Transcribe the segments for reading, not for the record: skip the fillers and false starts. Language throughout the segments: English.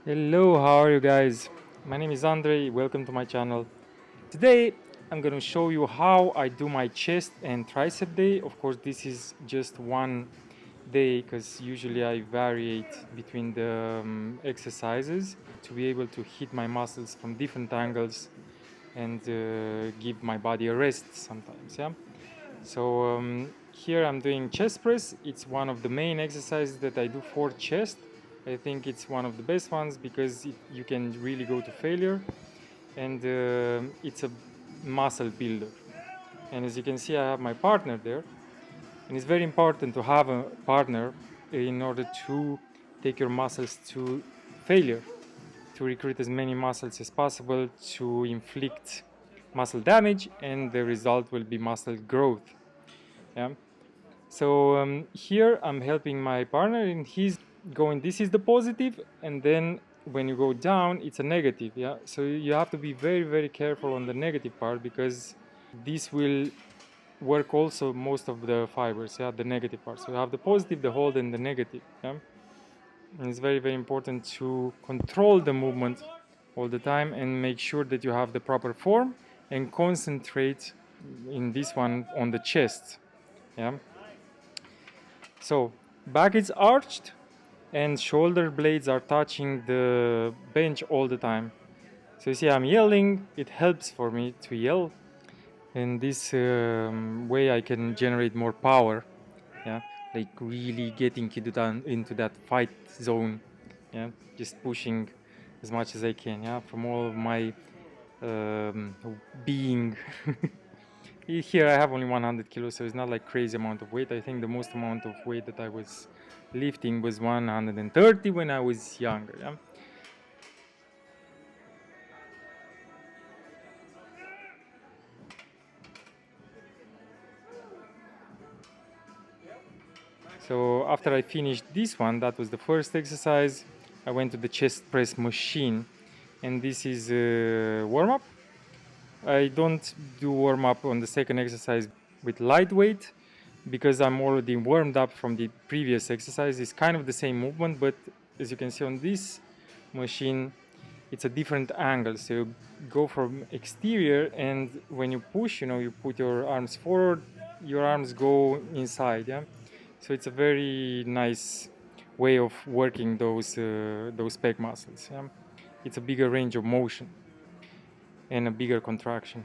Hello, how are you guys? My name is Andrei, welcome to my channel. Today I'm gonna show you how I do my chest and tricep day. Of course, this is just one day because usually I variate between the exercises to be able to hit my muscles from different angles and give my body a rest sometimes. Yeah. So here I'm doing chest press. It's one of the main exercises that I do for chest. I think it's one of the best ones because you can really go to failure, and it's a muscle builder. And as you can see, I have my partner there, and it's very important to have a partner in order to take your muscles to failure, to recruit as many muscles as possible, to inflict muscle damage, and the result will be muscle growth. Yeah. So here I'm helping my partner, and he's going, this is the positive, and then when you go down, it's a negative. Yeah. So you have to be very, very careful on the negative part because this will work also most of the fibers. Yeah, the negative part. So you have the positive, the hold, and the negative. Yeah. And it's very, very important to control the movement all the time and make sure that you have the proper form and concentrate in this one on the chest. Yeah. So back is arched and shoulder blades are touching the bench all the time. So you see I'm yelling, it helps for me to yell, and this way I can generate more power. Yeah, like really getting into that fight zone. Yeah, just pushing as much as I can. Yeah, from all of my um, being. Here I have only 100 kilos, so it's not like crazy amount of weight. I think the most amount of weight that I was lifting was 130 when I was younger. Yeah? So after I finished this one, that was the first exercise, I went to the chest press machine, and this is a warm-up. I don't do warm-up on the second exercise with lightweight because I'm already warmed up from the previous exercise. It's kind of the same movement, but as you can see on this machine, it's a different angle. So you go from exterior, and when you push, you put your arms forward, your arms go inside. Yeah, so it's a very nice way of working those pec muscles. Yeah, it's a bigger range of motion and a bigger contraction.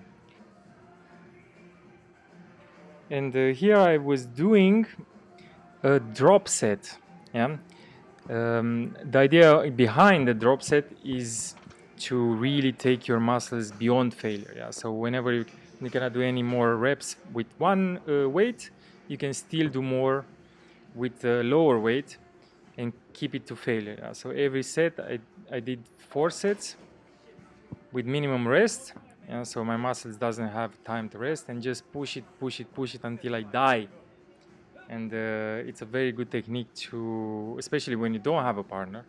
And here I was doing a drop set. Yeah. The idea behind the drop set is to really take your muscles beyond failure. Yeah. So whenever you cannot do any more reps with one weight, you can still do more with lower weight and keep it to failure. Yeah. So every set I did 4 sets with minimum rest. Yeah, so my muscles doesn't have time to rest, and just push it until I die. And it's a very good technique to, especially when you don't have a partner,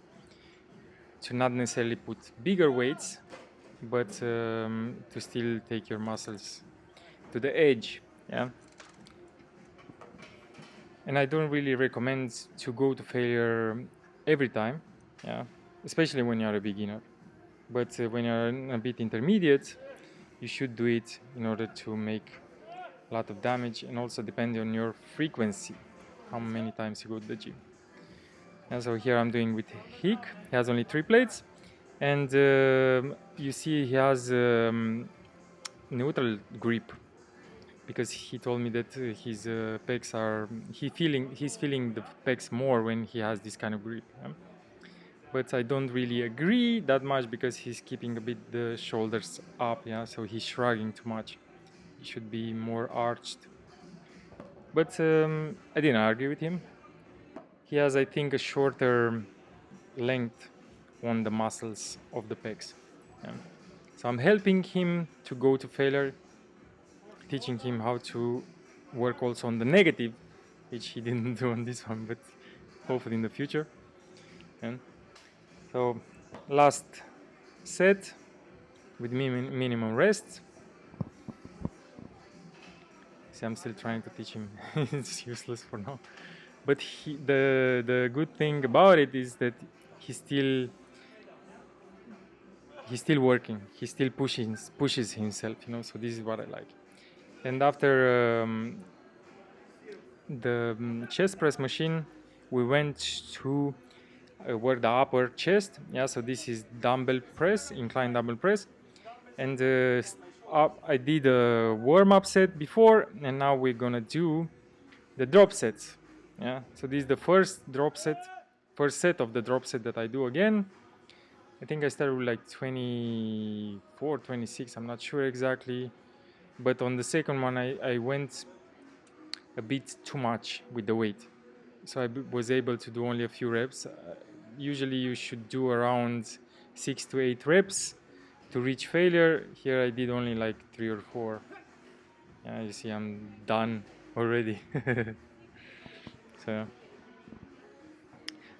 to not necessarily put bigger weights, but to still take your muscles to the edge. Yeah. And I don't really recommend to go to failure every time. Yeah, especially when you're a beginner. But when you're a bit intermediate, you should do it in order to make a lot of damage, and also depending on your frequency, how many times you go to the gym. And so here I'm doing with Hick. He has only 3 plates, and you see he has neutral grip because he told me that his pecs are he's feeling the pecs more when he has this kind of grip. Yeah? But I don't really agree that much because he's keeping a bit the shoulders up. Yeah, so he's shrugging too much. He should be more arched. But I didn't argue with him. He has, I think, a shorter length on the muscles of the pecs. Yeah. So I'm helping him to go to failure, teaching him how to work also on the negative, which he didn't do on this one, but hopefully in the future. And so last set with minimum rest. See, I'm still trying to teach him. It's useless for now. But the good thing about it is that he still he's still working, he still pushes himself, you know, so this is what I like. And after the chest press machine, we went to where the upper chest, yeah, so this is dumbbell press, incline dumbbell press, and I did a warm-up set before, and now we're gonna do the drop sets, yeah, so this is the first set of the drop set that I do again. I think I started with like 24, 26, I'm not sure exactly, but on the second one I went a bit too much with the weight, so I was able to do only a few reps. Usually you should do around 6 to 8 reps to reach failure. Here I did only like 3 or 4. Yeah, you see I'm done already. So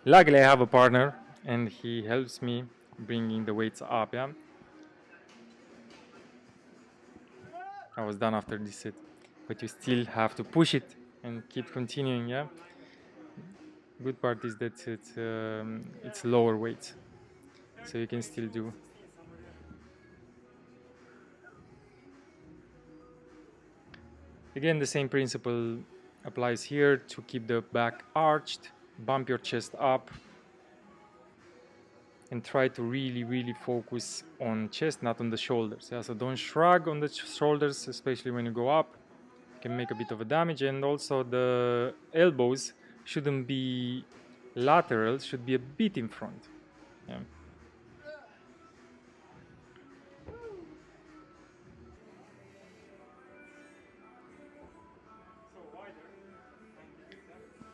luckily I have a partner and he helps me bringing the weights up, yeah. I was done after this set, but you still have to push it and keep continuing, yeah. Good part is that it's lower weight, so you can still do. Again, the same principle applies here to keep the back arched, bump your chest up, and try to really focus on chest, not on the shoulders. Yeah? So don't shrug on the shoulders, especially when you go up. It can make a bit of a damage, and also the elbows shouldn't be lateral, should be a bit in front. Yeah.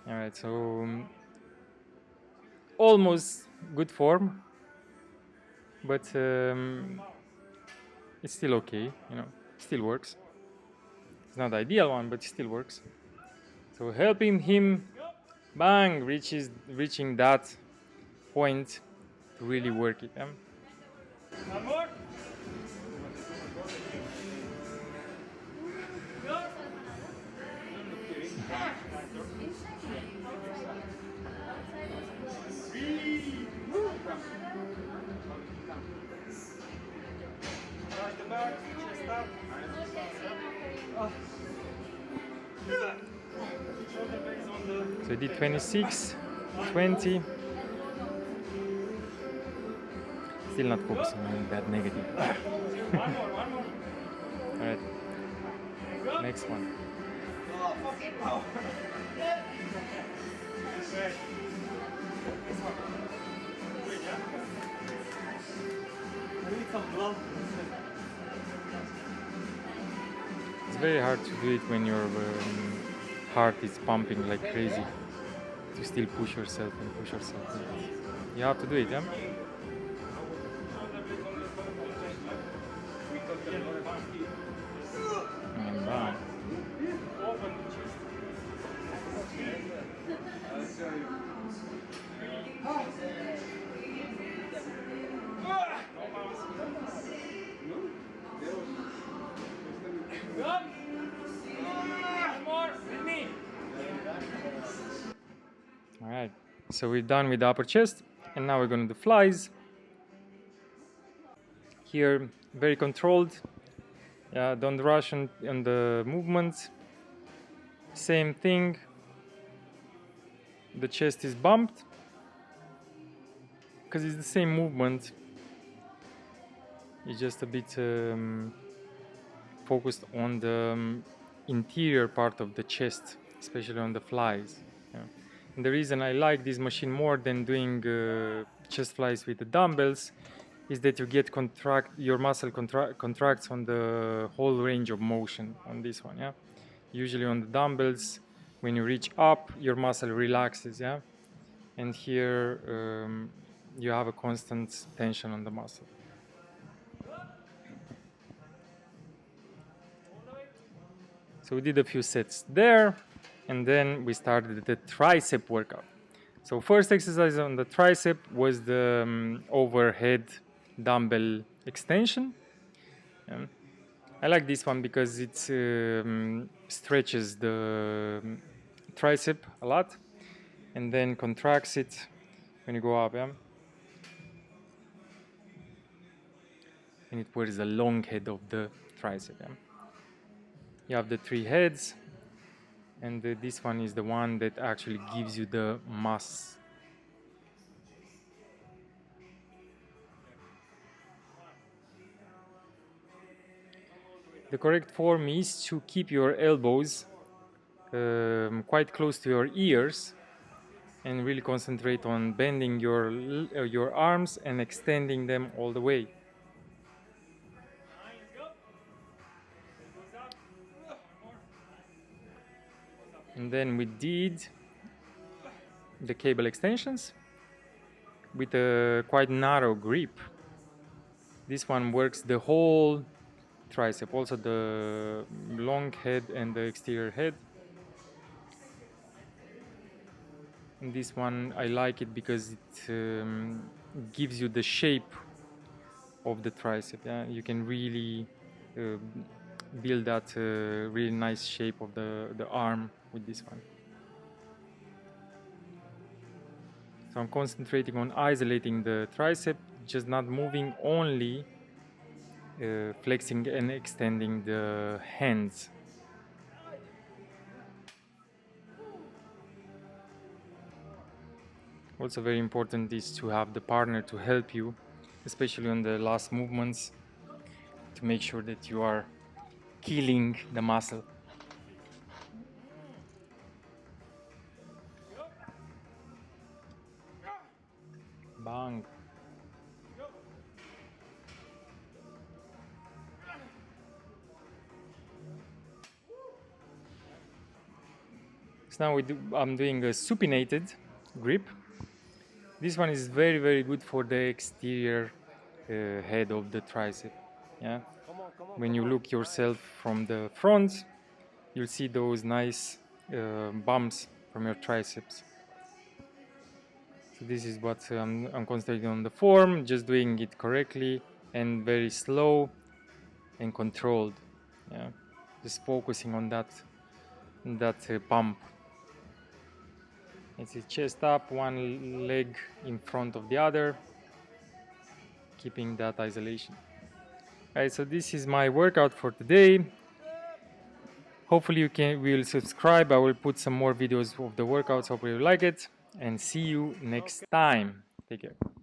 All right, so almost good form, but it's still okay, you know, still works. It's not the ideal one, but it still works. So helping him, bang, reaching that point to really work it. One more. So I did 26, 20. Still not focusing on that negative. Alright. Next one. It's very hard to do it when your heart is pumping like crazy. To still push yourself and push yourself. You have to do it, yeah? And bam. Alright, so we're done with the upper chest, and now we're going to do flies. Here, very controlled. Don't rush on the movements. Same thing. The chest is bumped because it's the same movement. It's just a bit focused on the interior part of the chest, especially on the flies. Yeah. And the reason I like this machine more than doing chest flies with the dumbbells is that you get your muscle contracts on the whole range of motion on this one. Yeah. Usually on the dumbbells, when you reach up, your muscle relaxes. Yeah. And here you have a constant tension on the muscle. So we did a few sets there, and then we started the tricep workout. So first exercise on the tricep was the overhead dumbbell extension. I like this one because it stretches the tricep a lot and then contracts it when you go up. Yeah? and it wears the long head of the tricep. Yeah? You have the 3 heads, and this one is the one that actually gives you the mass. The correct form is to keep your elbows quite close to your ears and really concentrate on bending your arms and extending them all the way. And then we did the cable extensions with a quite narrow grip. This one works the whole tricep, also the long head and the exterior head. And this one I like it because it gives you the shape of the tricep. Yeah? You can really build that really nice shape of the arm with this one. So I'm concentrating on isolating the tricep, just not moving, only flexing and extending the hands. Also very important is to have the partner to help you, especially on the last movements, to make sure that you are killing the muscle. Bang. So now I'm doing a supinated grip. This one is very good for the exterior head of the tricep. Yeah. When you look yourself from the front, you'll see those nice bumps from your triceps. So this is what I'm concentrating on the form, just doing it correctly and very slow and controlled. Yeah, just focusing on that pump. It's a chest up, one leg in front of the other, keeping that isolation. Alright, so this is my workout for today. Hopefully you will subscribe. I will put some more videos of the workouts. Hopefully you like it, and see you next time. Take care.